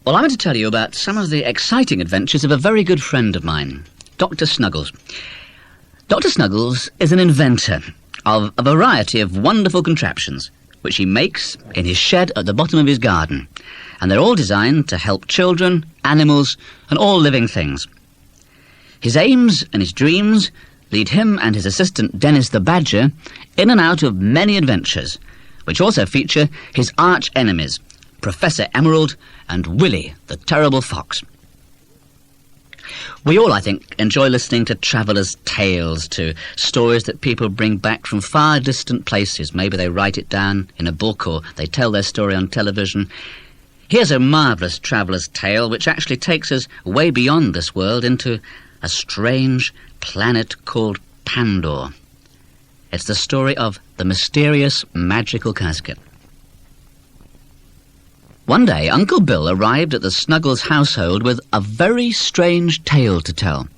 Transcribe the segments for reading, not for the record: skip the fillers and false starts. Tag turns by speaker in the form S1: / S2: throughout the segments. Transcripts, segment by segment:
S1: Well, I'm going to tell you about some of the exciting adventures of a very good friend of mine, Doctor Snuggles. Dr. Snuggles is an inventor of a variety of wonderful contraptions, which he makes in his shed at the bottom of his garden. And they're all designed to help children, animals, and all living things. His aims and his dreams lead him and his assistant Dennis the Badger in and out of many adventures, which also feature his arch enemies, Professor Emerald and Willy, the terrible fox. We all, I think, enjoy listening to travellers' tales, to stories that people bring back from far distant places. Maybe they write it down in a book or they tell their story on television. Here's a marvellous traveller's tale which actually takes us way beyond this world into a strange planet called Pandor. It's the story of the mysterious magical casket. One day, Uncle Bill arrived at the Snuggles household with a very strange tale to tell.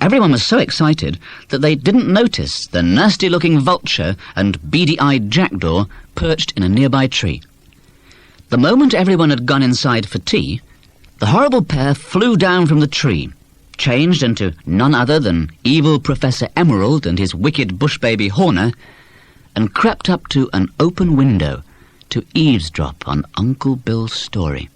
S1: Everyone was so excited that they didn't notice the nasty-looking vulture and beady-eyed jackdaw perched in a nearby tree. The moment everyone had gone inside for tea, the horrible pair flew down from the tree, changed into none other than evil Professor Emerald and his wicked bush baby Horner, and crept up to an open window to eavesdrop on Uncle Bill's story.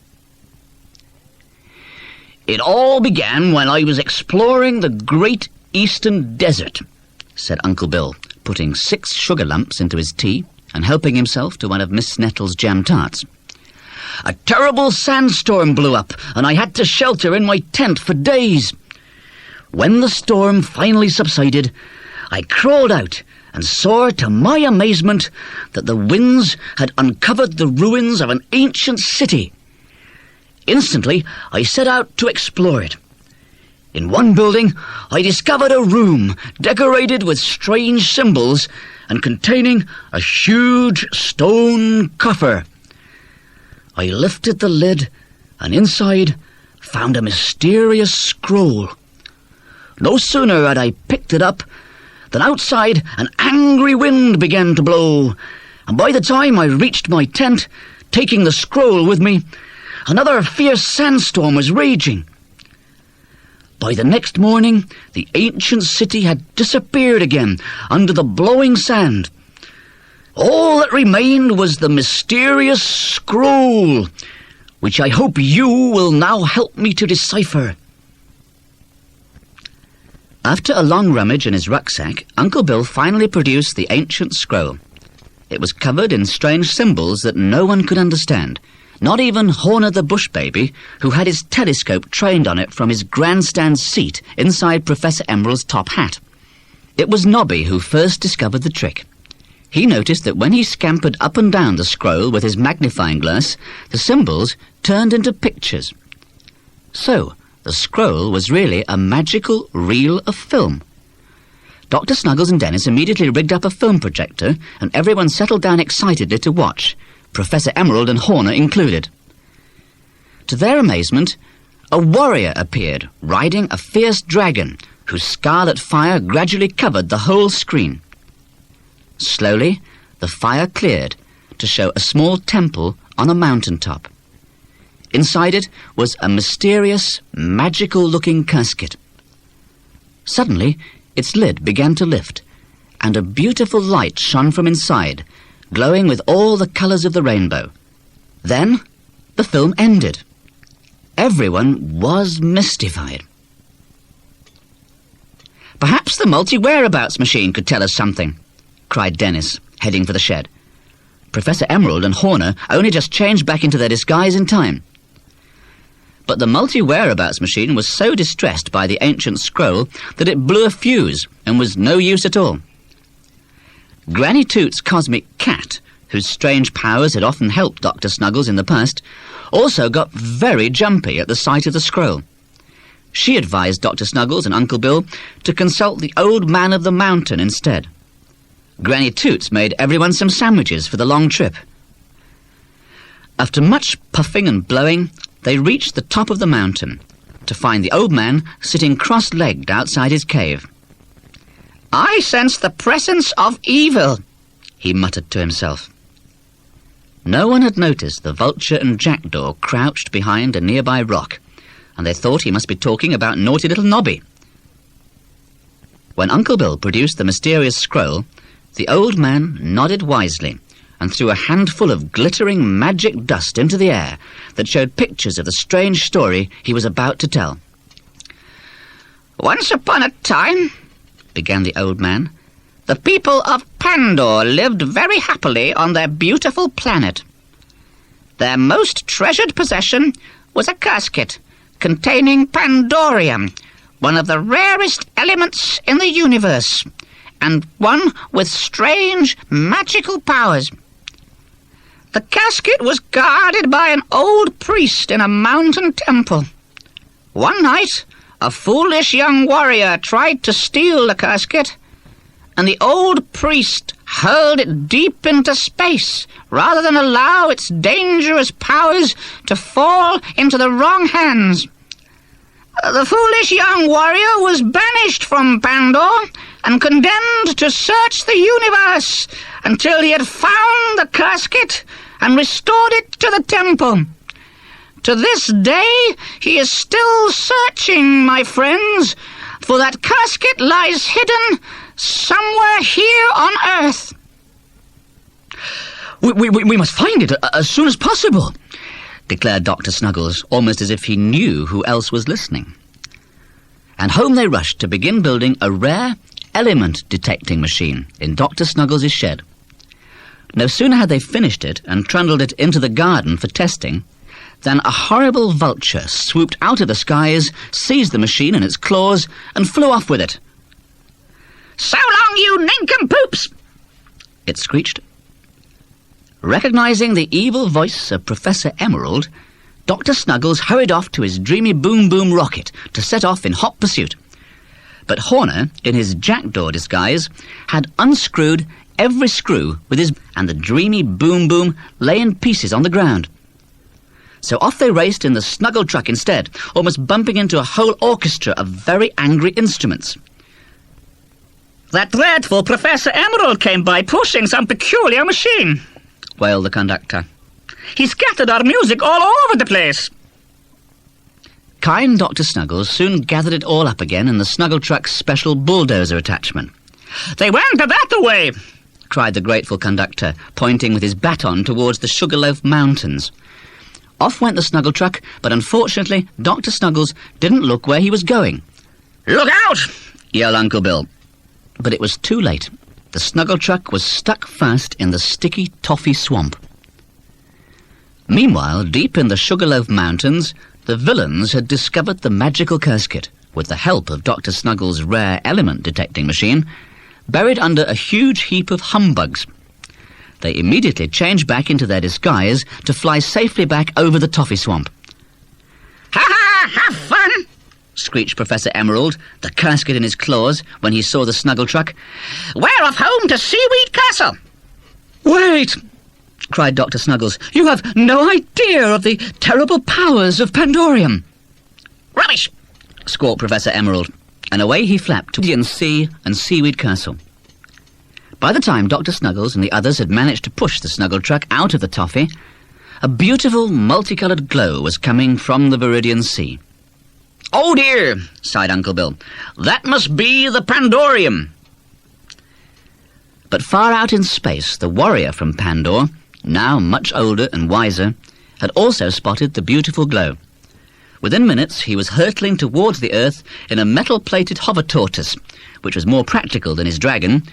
S1: "It all began when I was exploring the great eastern desert," said Uncle Bill, putting 6 sugar lumps into his tea and helping himself to one of Miss Nettle's jam tarts. "A terrible sandstorm blew up, and I had to shelter in my tent for days. When the storm finally subsided, I crawled out and saw, to my amazement, that the winds had uncovered the ruins of an ancient city. Instantly, I set out to explore it. In one building, I discovered a room decorated with strange symbols and containing a huge stone coffer. I lifted the lid and inside found a mysterious scroll. No sooner had I picked it up than outside an angry wind began to blow, and by the time I reached my tent, taking the scroll with me, another fierce sandstorm was raging. By the next morning, the ancient city had disappeared again under the blowing sand. All that remained was the mysterious scroll, which I hope you will now help me to decipher." After a long rummage in his rucksack, Uncle Bill finally produced the ancient scroll. It was covered in strange symbols that no one could understand, not even Horner the bush baby, who had his telescope trained on it from his grandstand seat inside Professor Emerald's top hat. It was Nobby who first discovered the trick. He noticed that when he scampered up and down the scroll with his magnifying glass, the symbols turned into pictures. So, the scroll was really a magical reel of film. Dr. Snuggles and Dennis immediately rigged up a film projector, and everyone settled down excitedly to watch, Professor Emerald and Horner included. To their amazement, a warrior appeared, riding a fierce dragon, whose scarlet fire gradually covered the whole screen. Slowly, the fire cleared to show a small temple on a mountaintop. Inside it was a mysterious, magical-looking casket. Suddenly, its lid began to lift, and a beautiful light shone from inside, glowing with all the colours of the rainbow. Then, the film ended. Everyone was mystified. "Perhaps the multi-whereabouts machine could tell us something," cried Dennis, heading for the shed. Professor Emerald and Horner only just changed back into their disguise in time. But the multi-whereabouts machine was so distressed by the ancient scroll that it blew a fuse and was no use at all. Granny Toot's cosmic cat, whose strange powers had often helped Dr. Snuggles in the past, also got very jumpy at the sight of the scroll. She advised Dr. Snuggles and Uncle Bill to consult the old man of the mountain instead. Granny Toots made everyone some sandwiches for the long trip. After much puffing and blowing, they reached the top of the mountain to find the old man sitting cross-legged outside his cave. "I sense the presence of evil," he muttered to himself. No one had noticed the vulture and jackdaw crouched behind a nearby rock, and they thought he must be talking about naughty little Nobby. When Uncle Bill produced the mysterious scroll, the old man nodded wisely and threw a handful of glittering magic dust into the air that showed pictures of the strange story he was about to tell. "Once upon a time," began the old man, "the people of Pandor lived very happily on their beautiful planet. Their most treasured possession was a casket containing Pandorium, one of the rarest elements in the universe, and one with strange magical powers. The casket was guarded by an old priest in a mountain temple. One night, a foolish young warrior tried to steal the casket, and the old priest hurled it deep into space rather than allow its dangerous powers to fall into the wrong hands. The foolish young warrior was banished from Pandor and condemned to search the universe until he had found the casket and restored it to the temple. To this day, he is still searching, my friends, for that casket lies hidden somewhere here on Earth."
S2: We must find it as soon as possible," declared Dr. Snuggles, almost as if he knew who else was listening. And home they rushed to begin building a rare element-detecting machine in Dr. Snuggles' shed. No sooner had they finished it and trundled it into the garden for testing than a horrible vulture swooped out of the skies, seized the machine in its claws, and flew off with it.
S1: "So long, you nincompoops!"
S2: it screeched. Recognizing the evil voice of Professor Emerald, Dr. Snuggles hurried off to his dreamy boom-boom rocket to set off in hot pursuit. But Horner, in his jackdaw disguise, had unscrewed every screw with his... and the dreamy boom-boom lay in pieces on the ground. So off they raced in the Snuggle truck instead, almost bumping into a whole orchestra of very angry instruments.
S1: "That dreadful Professor Emerald came by pushing some peculiar machine," wailed the conductor. "He scattered our music all over the place."
S2: Kind Dr. Snuggles soon gathered it all up again in the Snuggle truck's special bulldozer attachment.
S1: "They went that way,"
S2: cried the grateful conductor, pointing with his baton towards the Sugarloaf Mountains. Off went the Snuggle truck, but unfortunately Dr. Snuggles didn't look where he was going.
S1: "Look out!"
S2: yelled Uncle Bill. But it was too late. The Snuggle truck was stuck fast in the sticky toffee swamp. Meanwhile, deep in the Sugarloaf Mountains, the villains had discovered the magical casket, with the help of Dr. Snuggles' rare element-detecting machine, buried under a huge heap of humbugs. They immediately changed back into their disguise to fly safely back over the toffee swamp.
S1: "Ha-ha! Have fun!"
S2: screeched Professor Emerald, the casket in his claws, when he saw the Snuggle truck.
S1: "We're off home to Seaweed Castle."
S2: "Wait!" cried Dr. Snuggles. "You have no idea of the terrible powers of Pandorium."
S1: "Rubbish!"
S2: squawked Professor Emerald, and away he flapped to the Indian Sea and Seaweed Castle. By the time Dr. Snuggles and the others had managed to push the Snuggle truck out of the toffee, a beautiful multicoloured glow was coming from the Viridian Sea.
S1: "Oh dear," sighed Uncle Bill. "That must be the Pandorium."
S2: But far out in space, the warrior from Pandor, now much older and wiser, had also spotted the beautiful glow. Within minutes, he was hurtling towards the Earth in a metal-plated hover tortoise, which was more practical than his dragon,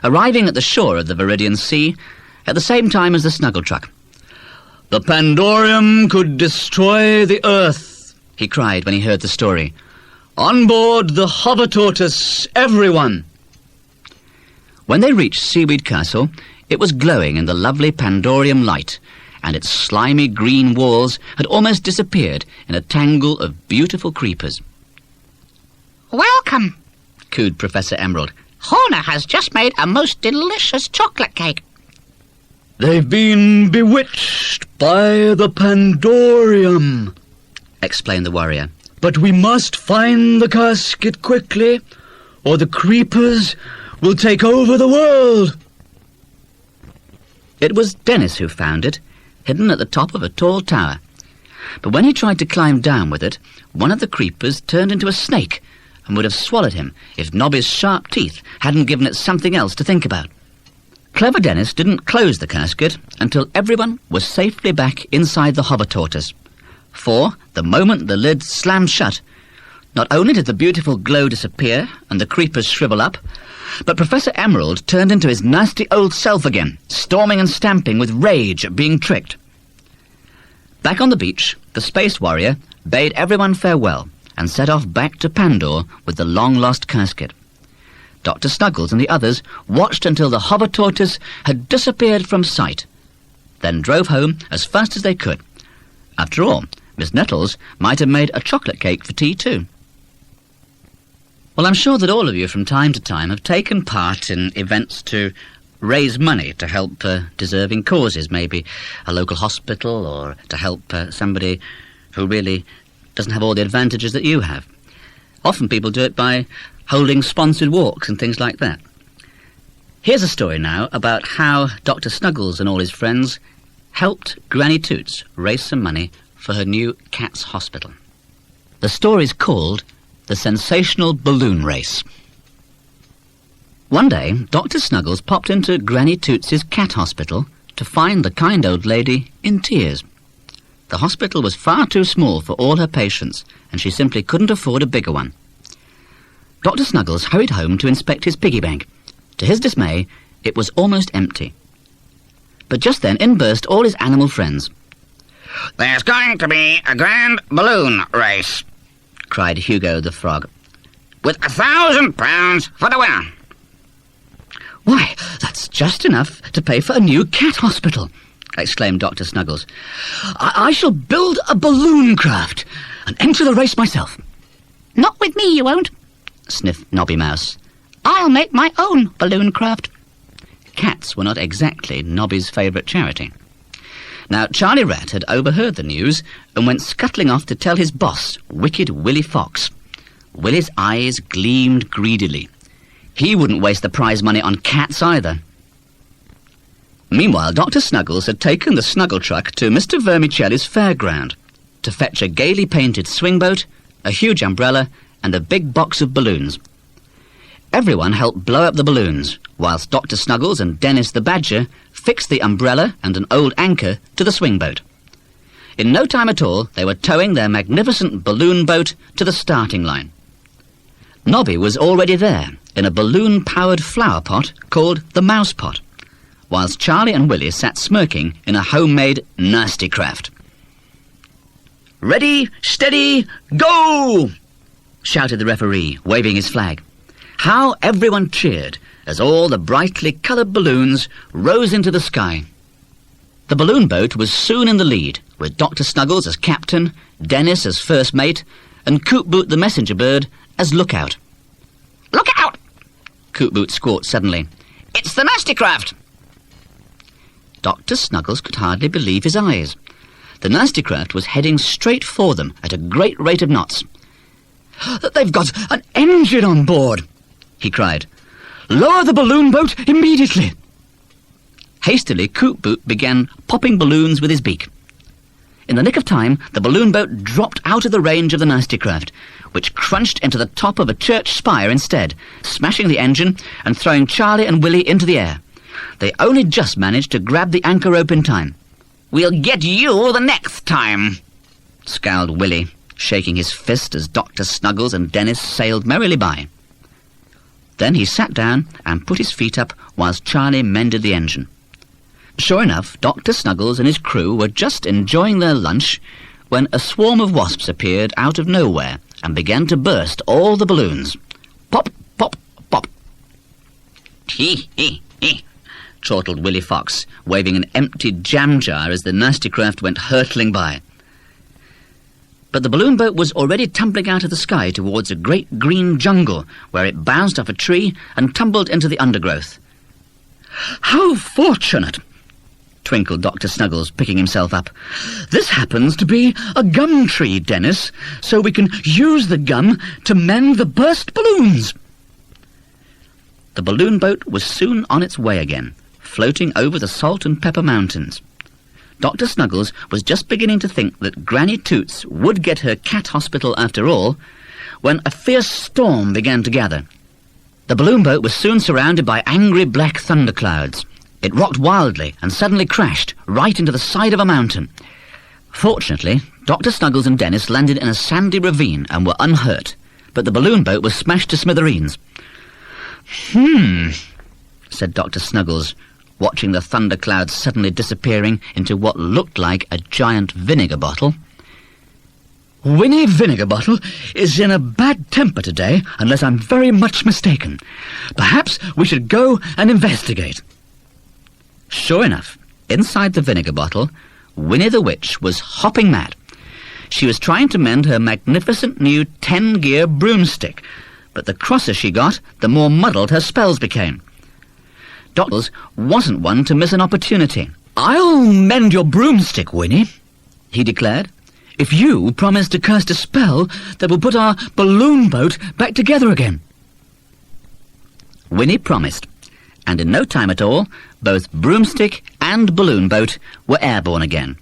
S2: arriving at the shore of the Viridian Sea at the same time as the Snuggle truck.
S3: "The Pandorium could destroy the Earth,"
S2: he cried when he heard the story.
S3: "On board the hover tortoise, everyone!"
S2: When they reached Seaweed Castle, it was glowing in the lovely Pandorium light, and its slimy green walls had almost disappeared in a tangle of beautiful creepers.
S1: "Welcome,"
S2: cooed Professor Emerald.
S1: "Horner has just made a most delicious chocolate cake."
S3: "They've been bewitched by the Pandorium,"
S2: explained the warrior.
S3: "But we must find the casket quickly, or the creepers will take over the world."
S2: It was Dennis who found it hidden at the top of a tall tower. But when he tried to climb down with it, one of the creepers turned into a snake and would have swallowed him if Nobby's sharp teeth hadn't given it something else to think about. Clever Dennis didn't close the casket until everyone was safely back inside the hover tortoise. For, the moment the lid slammed shut, not only did the beautiful glow disappear and the creepers shrivel up, but Professor Emerald turned into his nasty old self again, storming and stamping with rage at being tricked. Back on the beach, the Space Warrior bade everyone farewell and set off back to Pandor with the long-lost casket. Dr. Snuggles and the others watched until the hover tortoise had disappeared from sight, then drove home as fast as they could. After all, Miss Nettles might have made a chocolate cake for tea too. Well, I'm sure that all of you from time to time have taken part in events to raise money to help deserving causes, maybe a local hospital or to help somebody who really doesn't have all the advantages that you have. Often people do it by holding sponsored walks and things like that. Here's a story now about how Dr. Snuggles and all his friends helped Granny Toots raise some money for her new cat's hospital. The story's called The Sensational Balloon Race. One day, Dr. Snuggles popped into Granny Toots's cat hospital to find the kind old lady in tears. The hospital was far too small for all her patients, and she simply couldn't afford a bigger one. Dr. Snuggles hurried home to inspect his piggy bank. To his dismay, it was almost empty. But just then in burst all his animal friends.
S1: "There's going to be a grand balloon race,"
S2: cried Hugo the frog,
S1: "with £1,000 for the winner."
S2: "Why, that's just enough to pay for a new cat hospital," exclaimed Dr. Snuggles. I shall build a balloon craft and enter the race myself."
S4: "Not with me, you won't,"
S2: sniffed Nobby Mouse.
S4: "I'll make my own balloon craft."
S2: Cats were not exactly Nobby's favourite charity. Now, Charlie Rat had overheard the news and went scuttling off to tell his boss, Wicked Willy Fox. Willy's eyes gleamed greedily. He wouldn't waste the prize money on cats either. Meanwhile, Dr. Snuggles had taken the snuggle truck to Mr. Vermicelli's fairground to fetch a gaily painted swing boat, a huge umbrella, and a big box of balloons. Everyone helped blow up the balloons, whilst Dr. Snuggles and Dennis the Badger fixed the umbrella and an old anchor to the swing boat. In no time at all, they were towing their magnificent balloon boat to the starting line. Nobby was already there, in a balloon-powered flower pot called the Mouse Pot, whilst Charlie and Willy sat smirking in a homemade nasty craft. "Ready, steady, go!" shouted the referee, waving his flag. How everyone cheered as all the brightly coloured balloons rose into the sky. The balloon boat was soon in the lead, with Dr. Snuggles as captain, Dennis as first mate, and Coot-Boot the messenger bird as lookout.
S1: "Look out!"
S2: Coot-Boot squawked suddenly.
S1: "It's the nasty craft!"
S2: Dr. Snuggles could hardly believe his eyes. The nasty craft was heading straight for them at a great rate of knots. "They've got an engine on board!" he cried. "Lower the balloon boat immediately!" Hastily, Coot-Boot began popping balloons with his beak. In the nick of time, the balloon boat dropped out of the range of the nasty craft, which crunched into the top of a church spire instead, smashing the engine and throwing Charlie and Willy into the air. They only just managed to grab the anchor rope in time.
S1: "We'll get you the next time,"
S2: scowled Willy, shaking his fist as Dr. Snuggles and Dennis sailed merrily by. Then he sat down and put his feet up whilst Charlie mended the engine. Sure enough, Dr. Snuggles and his crew were just enjoying their lunch when a swarm of wasps appeared out of nowhere and began to burst all the balloons. Pop, pop, pop.
S1: "Hee, hee, hee,"
S2: chortled Willy Fox, waving an empty jam jar as the nasty craft went hurtling by. But the balloon boat was already tumbling out of the sky towards a great green jungle, where it bounced off a tree and tumbled into the undergrowth. "How fortunate!" twinkled Dr. Snuggles, picking himself up. "This happens to be a gum tree, Dennis, so we can use the gum to mend the burst balloons." The balloon boat was soon on its way again, floating over the salt and pepper mountains. Dr. Snuggles was just beginning to think that Granny Toots would get her cat hospital after all, when a fierce storm began to gather. The balloon boat was soon surrounded by angry black thunderclouds. It rocked wildly and suddenly crashed right into the side of a mountain. Fortunately, Dr. Snuggles and Dennis landed in a sandy ravine and were unhurt, but the balloon boat was smashed to smithereens. Said Dr. Snuggles, watching the thunderclouds suddenly disappearing into what looked like a giant vinegar bottle.
S3: Winnie Vinegar-Bottle is in a bad temper today, unless I'm very much mistaken. Perhaps we should go and investigate.
S2: Sure enough, inside the vinegar bottle, Winnie the Witch was hopping mad. She was trying to mend her magnificent new 10-gear broomstick, but the crosser she got, the more muddled her spells became. Dr. wasn't one to miss an opportunity.
S3: "I'll mend your broomstick, Winnie," he declared, "if you promise to cast a spell that will put our balloon boat back together again."
S2: Winnie promised, and in no time at all, both broomstick and balloon boat were airborne again.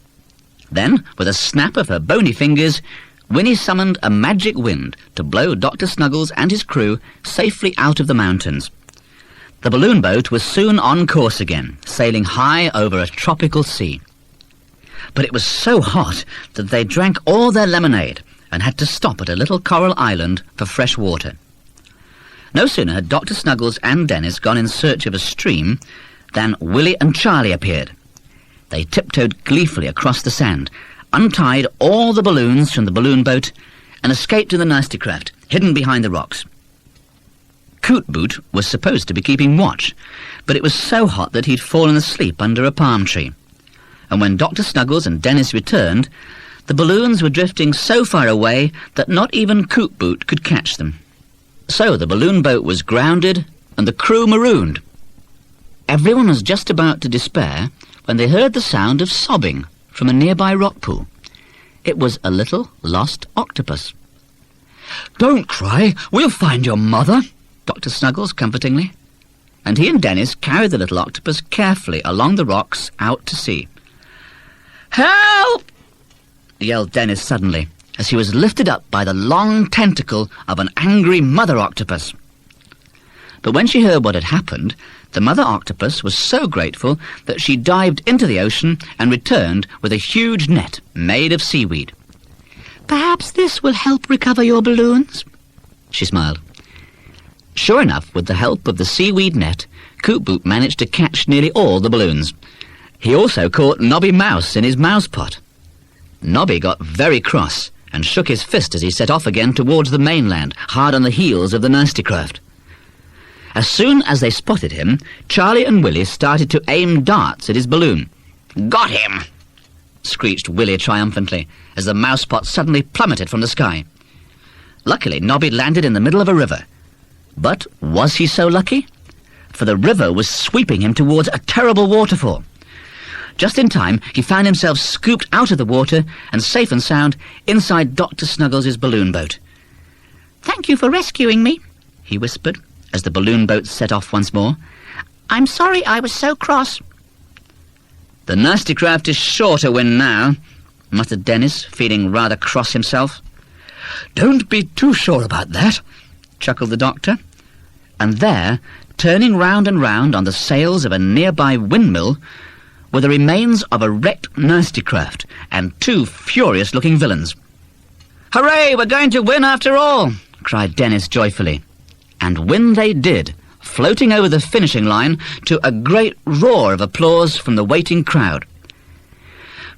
S2: Then, with a snap of her bony fingers, Winnie summoned a magic wind to blow Dr. Snuggles and his crew safely out of the mountains. The balloon boat was soon on course again, sailing high over a tropical sea. But it was so hot that they drank all their lemonade and had to stop at a little coral island for fresh water. No sooner had Dr. Snuggles and Dennis gone in search of a stream than Willie and Charlie appeared. They tiptoed gleefully across the sand, untied all the balloons from the balloon boat, and escaped in the nasty craft, hidden behind the rocks. Coot Boot was supposed to be keeping watch, but it was so hot that he'd fallen asleep under a palm tree. And when Dr. Snuggles and Dennis returned, the balloons were drifting so far away that not even Coot Boot could catch them. So the balloon boat was grounded and the crew marooned. Everyone was just about to despair when they heard the sound of sobbing from a nearby rock pool. It was a little lost octopus.
S3: "Don't cry, we'll find your mother,"
S2: Dr. Snuggles comfortingly. And he and Dennis carried the little octopus carefully along the rocks out to sea.
S3: "Help!"
S2: yelled Dennis suddenly, as he was lifted up by the long tentacle of an angry mother octopus. But when she heard what had happened, the mother octopus was so grateful that she dived into the ocean and returned with a huge net made of seaweed.
S4: Perhaps this will help recover your balloons.
S2: She smiled. Sure enough, with the help of the seaweed net, Coot Boot managed to catch nearly all the balloons. He also caught Nobby Mouse in his mouse pot. Nobby got very cross and shook his fist as he set off again towards the mainland, hard on the heels of the nasty craft. As soon as they spotted him, Charlie and Willie started to aim darts at his balloon. "Got him!" screeched Willie triumphantly, as the mouse pot suddenly plummeted from the sky. Luckily, Nobby landed in the middle of a river. But was he so lucky? For the river was sweeping him towards a terrible waterfall. Just in time, he found himself scooped out of the water and safe and sound inside Dr. Snuggles' balloon boat.
S4: Thank you for rescuing me,
S2: he whispered, as the balloon boat set off once more.
S4: I'm sorry I was so cross.
S2: The nasty craft is sure to win now, muttered Dennis, feeling rather cross himself.
S3: Don't be too sure about that,
S2: chuckled the doctor. And there, turning round and round on the sails of a nearby windmill, were the remains of a wrecked nasty craft and two furious-looking villains. "Hooray, we're going to win after all!" cried Dennis joyfully. And win they did, floating over the finishing line to a great roar of applause from the waiting crowd.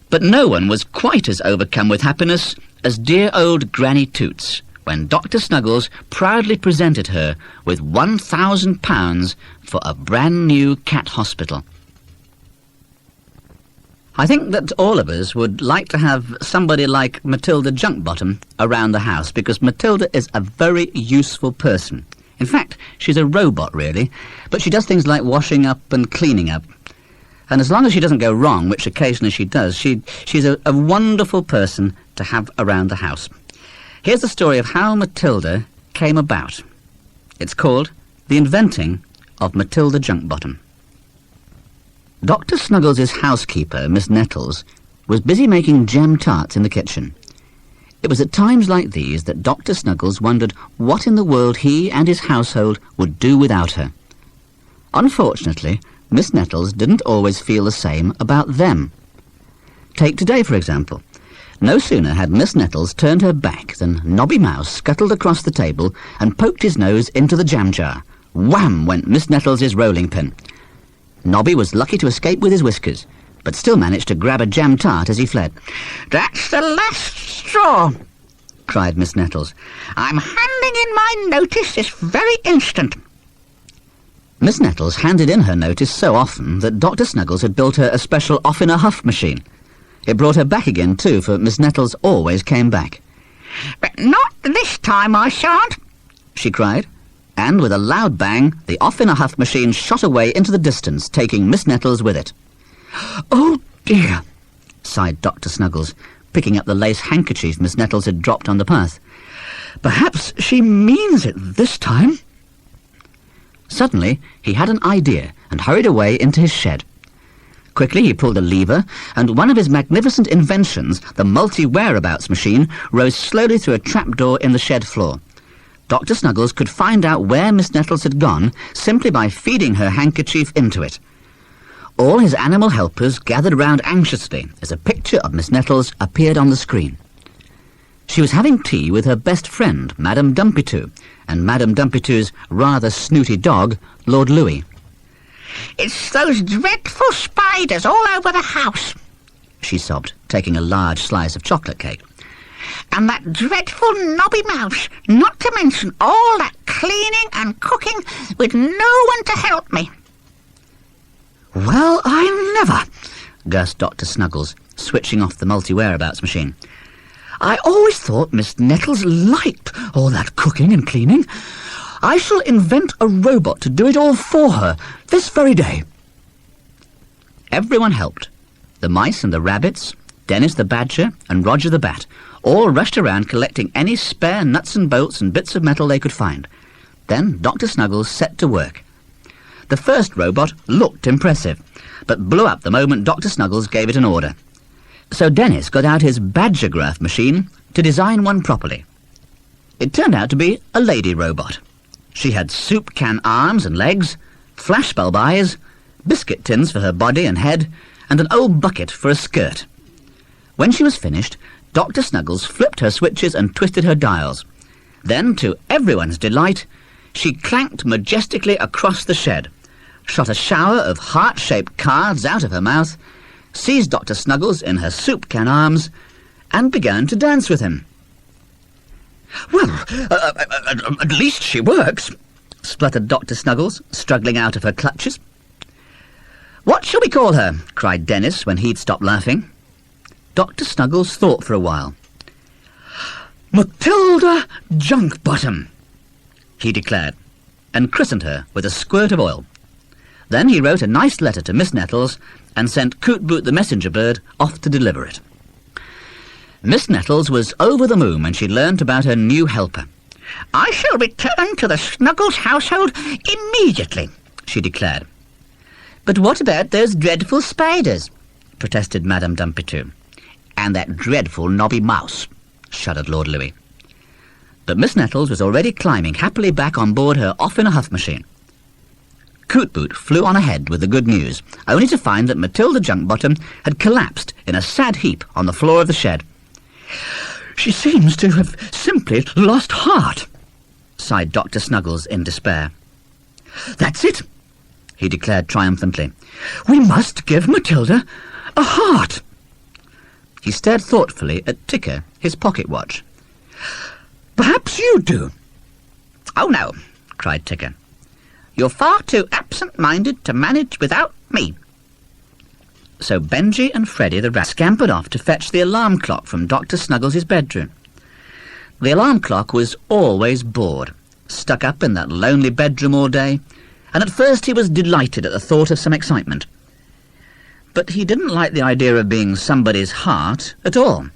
S2: But no one was quite as overcome with happiness as dear old Granny Toots, when Dr. Snuggles proudly presented her with £1,000 for a brand new cat hospital. I think that all of us would like to have somebody like Mathilda Junkbottom around the house, because Mathilda is a very useful person. In fact, she's a robot, really, but she does things like washing up and cleaning up. And as long as she doesn't go wrong, which occasionally she does, she's a wonderful person to have around the house. Here's the story of how Mathilda came about. It's called The Inventing of Mathilda Junkbottom. Dr. Snuggles' housekeeper, Miss Nettles, was busy making jam tarts in the kitchen. It was at times like these that Dr. Snuggles wondered what in the world he and his household would do without her. Unfortunately, Miss Nettles didn't always feel the same about them. Take today, for example. No sooner had Miss Nettles turned her back than Nobby Mouse scuttled across the table and poked his nose into the jam jar. Wham went Miss Nettles' rolling pin. Nobby was lucky to escape with his whiskers, but still managed to grab a jam tart as he fled.
S4: "That's the last straw,"
S2: cried Miss Nettles.
S4: "I'm handing in my notice this very instant."
S2: Miss Nettles handed in her notice so often that Dr. Snuggles had built her a special off-in-a-huff machine. It brought her back again, too, for Miss Nettles always came back.
S4: "But not this time, I shan't,"
S2: she cried. And with a loud bang, the off-in-a-huff machine shot away into the distance, taking Miss Nettles with it.
S3: "Oh, dear,"
S2: sighed Dr. Snuggles, picking up the lace handkerchief Miss Nettles had dropped on the path.
S3: "Perhaps she means it this time."
S2: Suddenly, he had an idea and hurried away into his shed. Quickly, he pulled a lever, and one of his magnificent inventions, the multi-whereabouts machine, rose slowly through a trapdoor in the shed floor. Dr. Snuggles could find out where Miss Nettles had gone simply by feeding her handkerchief into it. All his animal helpers gathered round anxiously as a picture of Miss Nettles appeared on the screen. She was having tea with her best friend, Madame Dumpetoo, and Madame Dumpetoo's rather snooty dog, Lord Louis.
S4: "It's those dreadful spiders all over the house,"
S2: she sobbed, taking a large slice of chocolate cake.
S4: "And that dreadful Nobby Mouse, not to mention all that cleaning and cooking with no one to help me."
S2: "Well, I never," gasped Dr. Snuggles, switching off the multi-whereabouts machine.
S3: "I always thought Miss Nettles liked all that cooking and cleaning. I shall invent a robot to do it all for her this very day."
S2: Everyone helped. The mice and the rabbits, Dennis the badger, and Roger the bat, all rushed around collecting any spare nuts and bolts and bits of metal they could find. Then Dr. Snuggles set to work. The first robot looked impressive, but blew up the moment Dr. Snuggles gave it an order. So Dennis got out his badgergraph machine to design one properly. It turned out to be a lady robot. She had soup can arms and legs, flashbulb eyes, biscuit tins for her body and head, and an old bucket for a skirt. When she was finished, Dr. Snuggles flipped her switches and twisted her dials. Then, to everyone's delight, she clanked majestically across the shed, shot a shower of heart-shaped cards out of her mouth, seized Dr. Snuggles in her soup can arms, and began to dance with him.
S3: "Well, at least she works,"
S2: spluttered Dr. Snuggles, struggling out of her clutches. "What shall we call her?" cried Dennis when he'd stopped laughing. Dr. Snuggles thought for a while.
S3: "Mathilda Junkbottom,"
S2: he declared, and christened her with a squirt of oil. Then he wrote a nice letter to Miss Nettles and sent Coot-Boot the messenger bird off to deliver it. Miss Nettles was over the moon when she learnt about her new helper.
S4: "I shall return to the Snuggles household immediately," she declared.
S2: "But what about those dreadful spiders?" protested Madame Dumpetoo. "And that dreadful Nobby Mouse," shuddered Lord Louis. But Miss Nettles was already climbing happily back on board her off-in-a-huff machine. Coot-Boot flew on ahead with the good news, only to find that Mathilda Junkbottom had collapsed in a sad heap on the floor of the shed.
S3: "She seems to have simply lost heart,"
S2: sighed Dr. Snuggles in despair.
S3: "That's it,"
S2: he declared triumphantly.
S3: "We must give Mathilda a heart."
S2: He stared thoughtfully at Ticker, his pocket watch.
S3: "Perhaps you do."
S4: "Oh, no,"
S2: cried Ticker.
S4: "You're far too absent-minded to manage without me."
S2: So Benji and Freddy the rat scampered off to fetch the alarm clock from Dr. Snuggles' bedroom. The alarm clock was always bored, stuck up in that lonely bedroom all day, and at first he was delighted at the thought of some excitement. But he didn't like the idea of being somebody's heart at all.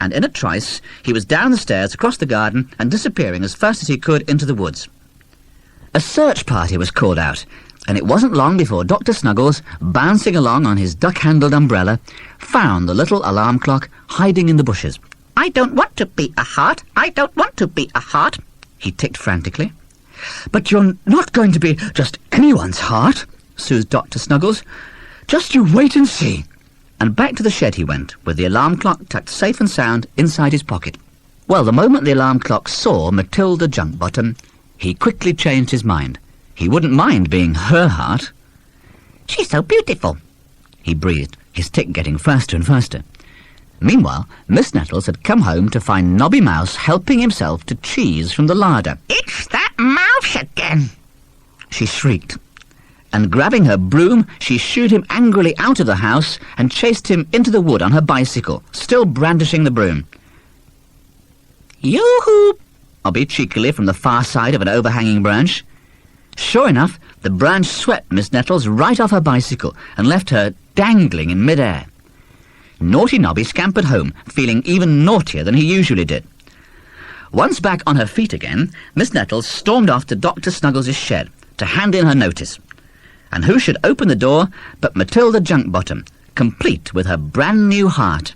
S2: And in a trice he was down the stairs, across the garden, and disappearing as fast as he could into the woods. A search party was called out, and it wasn't long before Dr. Snuggles, bouncing along on his duck-handled umbrella, found the little alarm clock hiding in the bushes.
S4: I don't want to be a heart. I don't want to be a heart.
S2: He ticked frantically.
S3: But you're not going to be just anyone's heart, soothed Dr. Snuggles. Just you wait and see.
S2: And back to the shed he went, with the alarm clock tucked safe and sound inside his pocket. Well, the moment the alarm clock saw Mathilda Junkbottom, he quickly changed his mind. He wouldn't mind being her heart.
S4: She's so beautiful,
S2: he breathed, his tick getting faster and faster. Meanwhile, Miss Nettles had come home to find Nobby Mouse helping himself to cheese from the larder.
S4: It's that mouse again,
S2: she shrieked. And grabbing her broom, she shooed him angrily out of the house and chased him into the wood on her bicycle, still brandishing the broom.
S4: Yoo-hoo!
S2: Nobby cheekily from the far side of an overhanging branch. Sure enough, the branch swept Miss Nettles right off her bicycle and left her dangling in mid-air. Naughty Nobby scampered home, feeling even naughtier than he usually did. Once back on her feet again, Miss Nettles stormed off to Dr. Snuggles' shed to hand in her notice. And who should open the door but Mathilda Junkbottom, complete with her brand-new heart.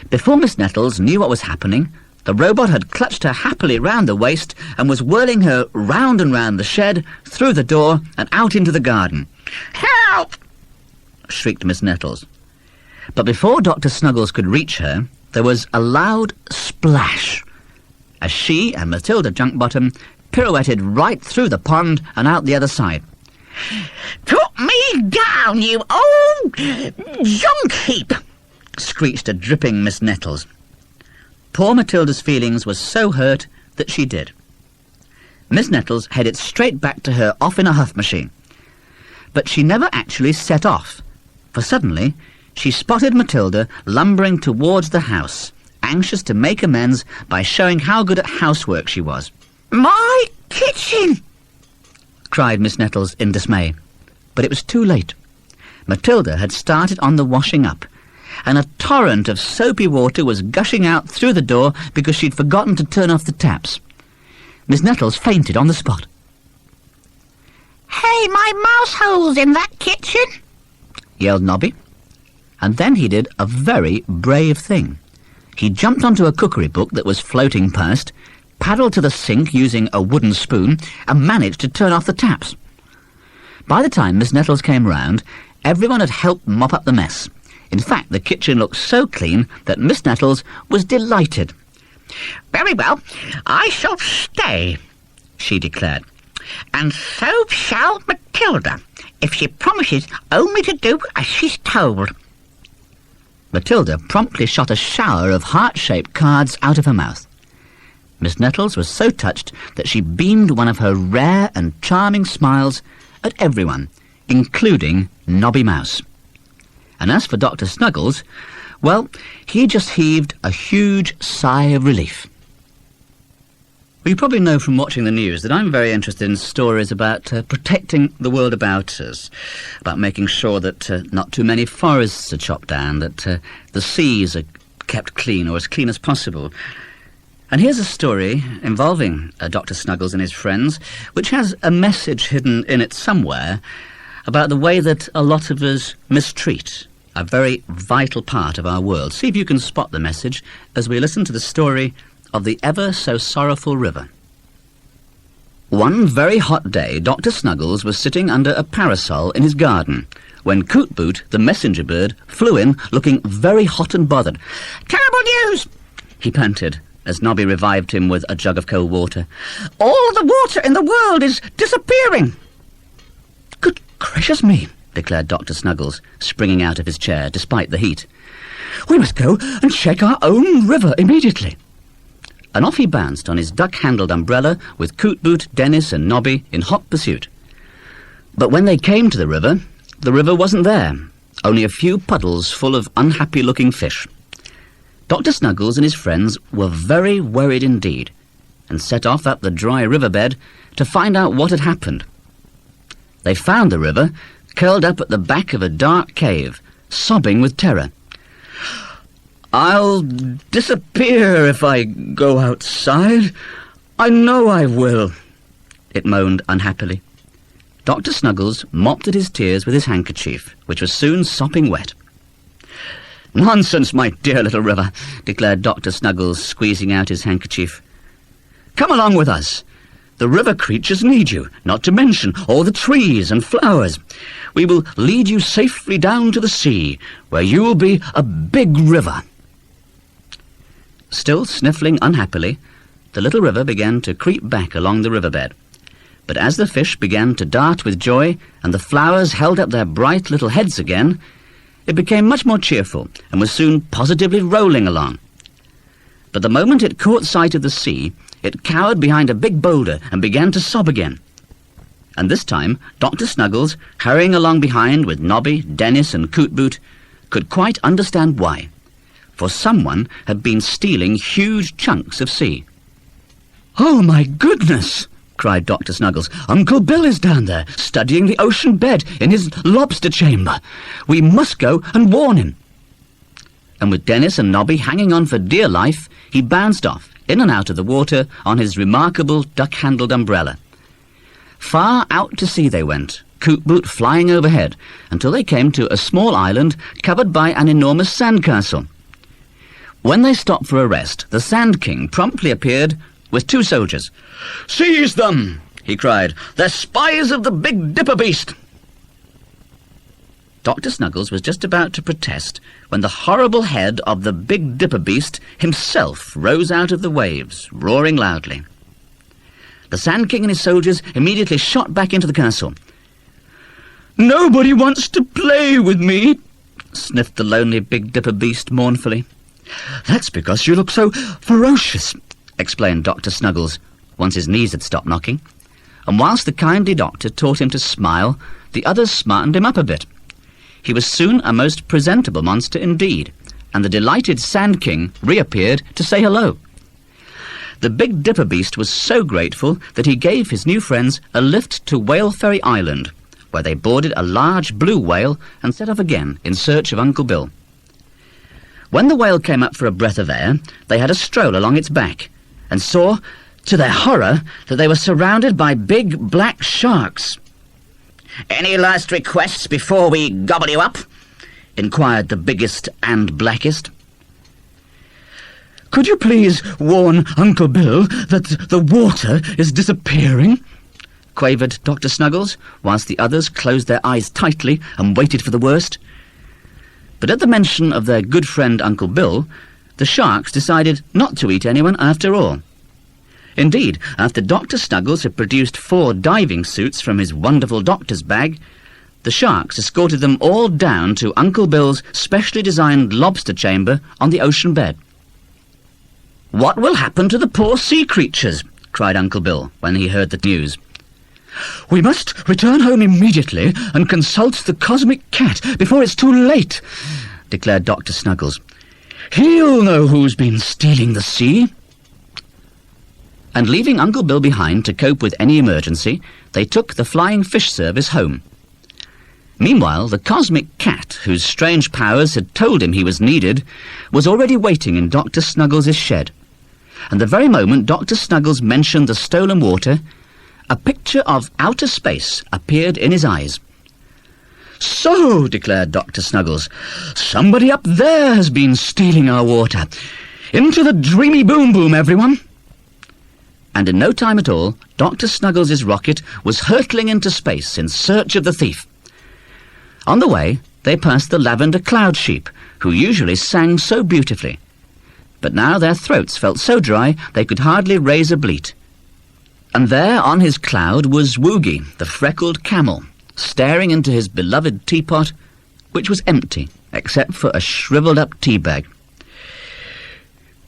S2: Before Miss Nettles knew what was happening, the robot had clutched her happily round the waist and was whirling her round and round the shed, through the door and out into the garden.
S4: Help!
S2: Shrieked Miss Nettles. But before Dr. Snuggles could reach her, there was a loud splash, as she and Mathilda Junkbottom pirouetted right through the pond and out the other side.
S4: Put me down, you old junk heap!
S2: Screeched a dripping Miss Nettles. Poor Mathilda's feelings were so hurt that she did. Miss Nettles headed straight back to her off in a huff machine. But she never actually set off, for suddenly she spotted Mathilda lumbering towards the house, anxious to make amends by showing how good at housework she was.
S4: My kitchen!
S2: Cried Miss Nettles in dismay. But it was too late. Mathilda had started on the washing up, and a torrent of soapy water was gushing out through the door because she'd forgotten to turn off the taps. Miss Nettles fainted on the spot.
S4: Hey, my mouse hole's in that kitchen!
S2: Yelled Nobby. And then he did a very brave thing. He jumped onto a cookery book that was floating past, paddled to the sink using a wooden spoon, and managed to turn off the taps. By the time Miss Nettles came round, everyone had helped mop up the mess. In fact, the kitchen looked so clean that Miss Nettles was delighted.
S4: Very well, I shall stay, she declared. And so shall Mathilda, if she promises only to do as she's told.
S2: Mathilda promptly shot a shower of heart-shaped cards out of her mouth. Miss Nettles was so touched that she beamed one of her rare and charming smiles at everyone, including Nobby Mouse. And as for Dr. Snuggles, well, he just heaved a huge sigh of relief. Well, you probably know from watching the news that I'm very interested in stories about protecting the world about us, about making sure that not too many forests are chopped down, that the seas are kept clean, or as clean as possible. And here's a story involving Dr. Snuggles and his friends, which has a message hidden in it somewhere about the way that a lot of us mistreat a very vital part of our world. See if you can spot the message as we listen to the story of the ever-so-sorrowful river. One very hot day, Dr. Snuggles was sitting under a parasol in his garden when Coot-Boot, the messenger bird, flew in looking very hot and bothered.
S4: Terrible news,
S2: he panted as Nobby revived him with a jug of cold water.
S4: All the water in the world is disappearing.
S2: Good gracious me, declared Dr. Snuggles, springing out of his chair despite the heat.
S3: We must go and check our own river immediately.
S2: And off he bounced on his duck-handled umbrella with Coot-Boot, Dennis and Nobby in hot pursuit. But when they came to the river wasn't there, only a few puddles full of unhappy-looking fish. Dr. Snuggles and his friends were very worried indeed, and set off up the dry riverbed to find out what had happened. They found the river curled up at the back of a dark cave, sobbing with terror.
S3: I'll disappear if I go outside. I know I will,
S2: it moaned unhappily. Dr. Snuggles mopped at his tears with his handkerchief, which was soon sopping wet. "Nonsense, my dear little river," declared Dr. Snuggles, squeezing out his handkerchief. "Come along with us. The river creatures need you, not to mention all the trees and flowers. We will lead you safely down to the sea, where you will be a big river." Still sniffling unhappily, the little river began to creep back along the riverbed. But as the fish began to dart with joy and the flowers held up their bright little heads again, it became much more cheerful and was soon positively rolling along. But the moment it caught sight of the sea, it cowered behind a big boulder and began to sob again. And this time, Dr. Snuggles, hurrying along behind with Nobby, Dennis and Coot-Boot, could quite understand why. For someone had been stealing huge chunks of sea. "Oh, my goodness!" cried Dr. Snuggles. "Uncle Bill is down there, studying the ocean bed in his lobster chamber. We must go and warn him." And with Dennis and Nobby hanging on for dear life, he bounced off, in and out of the water, on his remarkable duck-handled umbrella. Far out to sea they went, Coot-Boot flying overhead, until they came to a small island covered by an enormous sandcastle. When they stopped for a rest, the Sand King promptly appeared with 2 soldiers. "Seize them!" he cried. "They're spies of the Big Dipper Beast!" Dr. Snuggles was just about to protest when the horrible head of the Big Dipper Beast himself rose out of the waves, roaring loudly. The Sand King and his soldiers immediately shot back into the castle. "Nobody wants to play with me," sniffed the lonely Big Dipper Beast mournfully. "That's because you look so ferocious," explained Dr. Snuggles, once his knees had stopped knocking. And whilst the kindly doctor taught him to smile, the others smartened him up a bit. He was soon a most presentable monster indeed, and the delighted Sand King reappeared to say hello. The Big Dipper Beast was so grateful that he gave his new friends a lift to Whale Ferry Island, where they boarded a large blue whale and set off again in search of Uncle Bill. When the whale came up for a breath of air, they had a stroll along its back, and saw, to their horror, that they were surrounded by big black sharks.
S4: Any last requests before we gobble you up?
S2: Inquired the biggest and blackest. "Could you please warn Uncle Bill that the water is disappearing?" quavered Dr. Snuggles, whilst the others closed their eyes tightly and waited for the worst. But at the mention of their good friend Uncle Bill, the sharks decided not to eat anyone after all. Indeed, after Dr. Snuggles had produced 4 diving suits from his wonderful doctor's bag, the sharks escorted them all down to Uncle Bill's specially designed lobster chamber on the ocean bed. "What will happen to the poor sea creatures?" cried Uncle Bill when he heard the news. "We must return home immediately and consult the cosmic cat before it's too late," declared Dr. Snuggles. "He'll know who's been stealing the sea." And leaving Uncle Bill behind to cope with any emergency, they took the flying fish service home. Meanwhile, the cosmic cat, whose strange powers had told him he was needed, was already waiting in Dr. Snuggles' shed. And the very moment Dr. Snuggles mentioned the stolen water, a picture of outer space appeared in his eyes. "So," declared Dr. Snuggles, "somebody up there has been stealing our water. Into the dreamy boom-boom, everyone!" And in no time at all, Dr. Snuggles' rocket was hurtling into space in search of the thief. On the way, they passed the lavender cloud sheep, who usually sang so beautifully. But now their throats felt so dry they could hardly raise a bleat. And there on his cloud was Woogie, the freckled camel, staring into his beloved teapot, which was empty, except for a shriveled-up tea bag.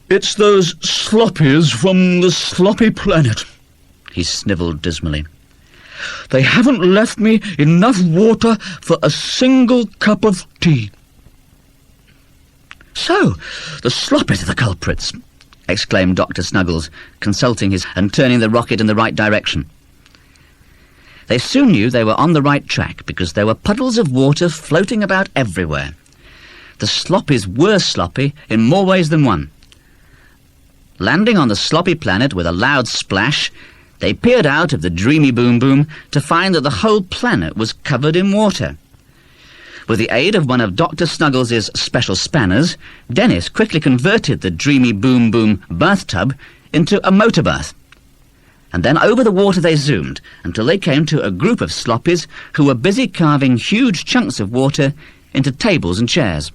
S2: "It's those sloppies from the sloppy planet," he snivelled dismally. "They haven't left me enough water for a single cup of tea." "So, the sloppies are the culprits," exclaimed Dr. Snuggles, consulting his and turning the rocket in the right direction. They soon knew they were on the right track, because there were puddles of water floating about everywhere. The sloppies were sloppy in more ways than one. Landing on the sloppy planet with a loud splash, They peered out of the dreamy boom boom to find that the whole planet was covered in water. With the aid of one of Dr. Snuggles' special spanners, Dennis quickly converted the dreamy boom boom bathtub into a motor bath. And then over the water they zoomed until they came to a group of sloppies who were busy carving huge chunks of water into tables and chairs.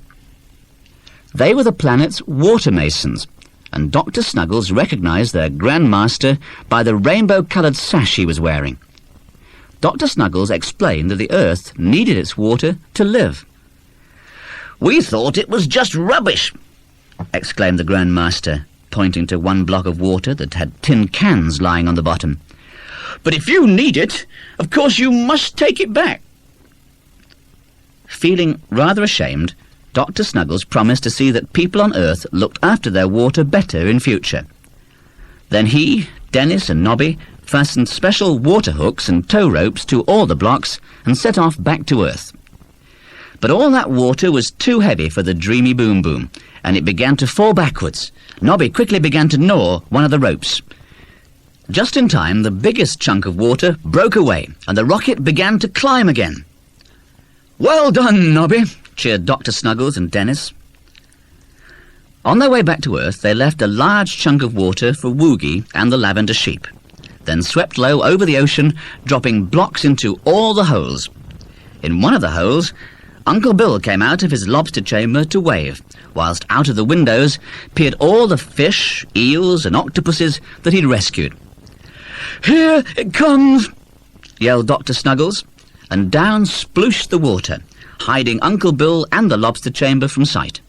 S2: They were the planet's water masons, and Dr. Snuggles recognized their Grand Master by the rainbow-coloured sash he was wearing. Dr. Snuggles explained that the Earth needed its water to live.
S1: "We thought it was just rubbish," exclaimed the Grand Master, pointing to one block of water that had tin cans lying on the bottom. "But if you need it, of course you must take it back." Feeling rather ashamed, Dr. Snuggles promised to see that people on Earth looked after their water better in future. Then he, Dennis and Nobby fastened special water hooks and tow ropes to all the blocks and set off back to Earth. But all that water was too heavy for the dreamy boom boom, and it began to fall backwards. Nobby quickly began to gnaw one of the ropes. Just in time, the biggest chunk of water broke away, and the rocket began to climb again. "Well done, Nobby," cheered Dr. Snuggles and Dennis. On their way back to Earth, they left a large chunk of water for Woogie and the lavender sheep, then swept low over the ocean, dropping blocks into all the holes. In one of the holes, Uncle Bill came out of his lobster chamber to wave, whilst out of the windows peered all the fish, eels and octopuses that he'd rescued. "Here it comes!" yelled Dr. Snuggles, and down splooshed the water, hiding Uncle Bill and the lobster chamber from sight.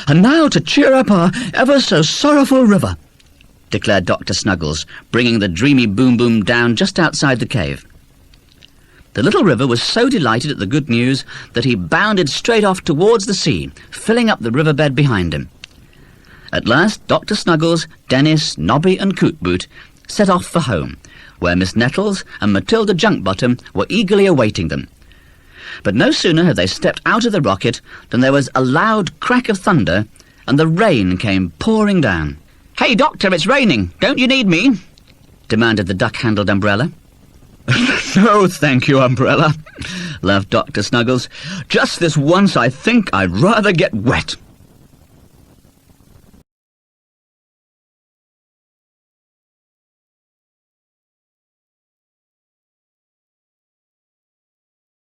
S1: "And now to cheer up our ever-so-sorrowful river," declared Dr. Snuggles, bringing the dreamy boom-boom down just outside the cave. The little river was so delighted at the good news that he bounded straight off towards the sea, filling up the riverbed behind him. At last, Dr. Snuggles, Dennis, Nobby and Cootboot set off for home, where Miss Nettles and Mathilda Junkbottom were eagerly awaiting them. But no sooner had they stepped out of the rocket than there was a loud crack of thunder, and the rain came pouring down. "Hey, Doctor, it's raining. Don't you need me?" demanded the duck-handled umbrella. "No, thank you, umbrella," laughed Dr. Snuggles. "Just this once I think I'd rather get wet."